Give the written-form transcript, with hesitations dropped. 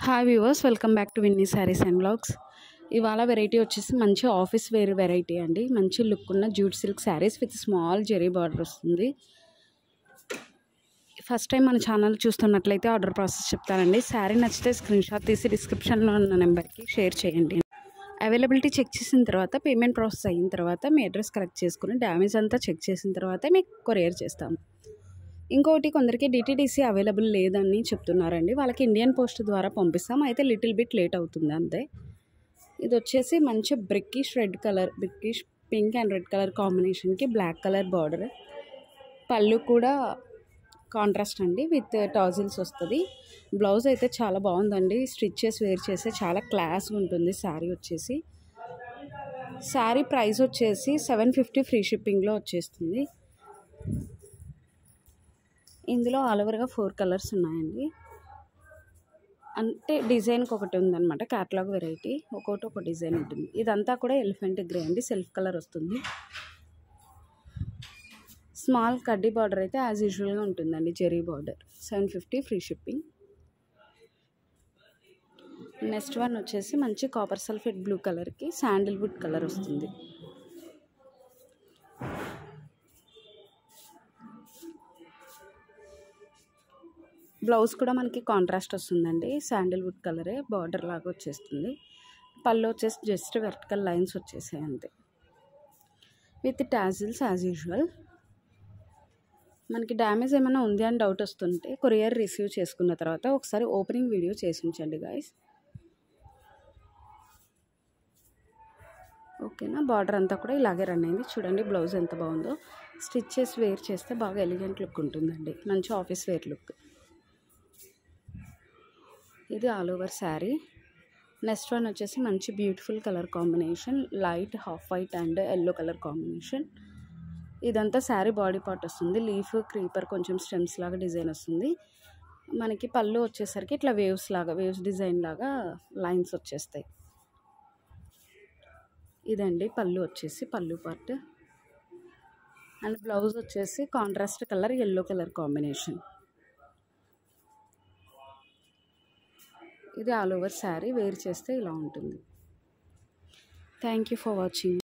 Hi viewers, welcome back to Vinni sarees and vlogs. ఇవాళ variety వచ్చేసి మంచి ఆఫీస్ వేర్ వెరైటీ అండి. మంచి లుక్ ఉన్న jute silk sarees with small zari border వస్తుంది. ఫస్ట్ టైం మన ఛానల్ చూస్తున్నట్లయితే ఆర్డర్ ప్రాసెస్ చెప్తానండి. శారీ నచ్చితే స్క్రీన్ షాట్ తీసి డిస్క్రిప్షన్లో ఉన్న నెంబర్కి షేర్ చేయండి. అవైలబిలిటీ చెక్ చేసిన తర్వాత పేమెంట్ ప్రాసెస్ అయిన తర్వాత మీ అడ్రస్ కరెక్ట్ చేసుకుని డ్యామేజ్ అంతా చెక్ చేసిన తర్వాత మీకు కొరియర్ చేస్తాము. ఇంకోటి, కొందరికి డిటీడీసీ అవైలబుల్ లేదని చెప్తున్నారండి. వాళ్ళకి ఇండియన్ పోస్ట్ ద్వారా పంపిస్తాం, అయితే లిటిల్ బిట్ లేట్ అవుతుంది అంతే. ఇది వచ్చేసి మంచి brickish red colour, brickish pink and red colour కాంబినేషన్కి బ్లాక్ కలర్ బార్డర్. పళ్ళు కూడా కాంట్రాస్ట్ అండి, విత్ టాజిల్స్ వస్తుంది. బ్లౌజ్ అయితే చాలా బాగుందండి. స్టిచెస్ వేర్ చేస్తే చాలా క్లాస్గా ఉంటుంది శారీ వచ్చేసి. శారీ ప్రైస్ వచ్చేసి 750 ఫ్రీ షిప్పింగ్లో వచ్చేస్తుంది. ఇందులో ఆల్ ఓవర్గా 4 కలర్స్ ఉన్నాయండి. అంటే డిజైన్కి ఒకటి ఉందన్నమాట, క్యాటలాగ్ వెరైటీ. ఒక్కొక్కటి ఒక డిజైన్ ఉంటుంది. ఇదంతా కూడా ఎలిఫెంట్ గ్రే అండి, సెల్ఫ్ కలర్ వస్తుంది. స్మాల్ కడ్డీ బార్డర్ అయితే యాజ్ యూజువల్గా ఉంటుందండి, zari border. 750 free shipping. Next one వచ్చేసి మంచి కాపర్ సల్ఫేట్ బ్లూ కలర్కి శాండిల్వుడ్ కలర్ వస్తుంది. బ్లౌజ్ కూడా మనకి కాంట్రాస్ట్ వస్తుందండి, శాండిల్వుడ్ కలరే బార్డర్ లాగా వచ్చేస్తుంది. పళ్ళు వచ్చేసి జస్ట్ వెర్టికల్ లైన్స్ వచ్చేసాయి అంతే, విత్ టాజిల్స్ యాజ్ యూజువల్. మనకి డ్యామేజ్ ఏమైనా ఉంది అని డౌట్ వస్తుంటే కొరియర్ రిసీవ్ చేసుకున్న తర్వాత ఒకసారి ఓపెనింగ్ వీడియో చేసి ఉంచండి గాయస్. ఓకేనా. బార్డర్ అంతా కూడా ఇలాగే రన్ అయింది. చూడండి బ్లౌజ్ ఎంత బాగుందో. స్టిచెస్ వేర్ చేస్తే బాగా ఎలిగెంట్ లుక్ ఉంటుందండి, మంచి ఆఫీస్ వేర్ లుక్. ఇది all over sari. Next one వచ్చేసి మంచి beautiful colour combination, light half white and yellow colour combination. ఇదంతా శారీ బాడీ పార్ట్ వస్తుంది. లీఫ్, క్రీపర్, కొంచెం స్టెమ్స్ లాగా డిజైన్ వస్తుంది. మనకి పళ్ళు వచ్చేసరికి ఇట్లా వేవ్స్ లాగా, వేవ్స్ డిజైన్ లాగా లైన్స్ వచ్చేస్తాయి. ఇదండి పళ్ళు వచ్చేసి, పళ్ళు పార్ట్. అండ్ బ్లౌజ్ వచ్చేసి contrast colour yellow colour combination. ఇది ఆల్ ఓవర్ శారీ. వేర్ చేస్తే ఇలా ఉంటుంది. Thank you for watching.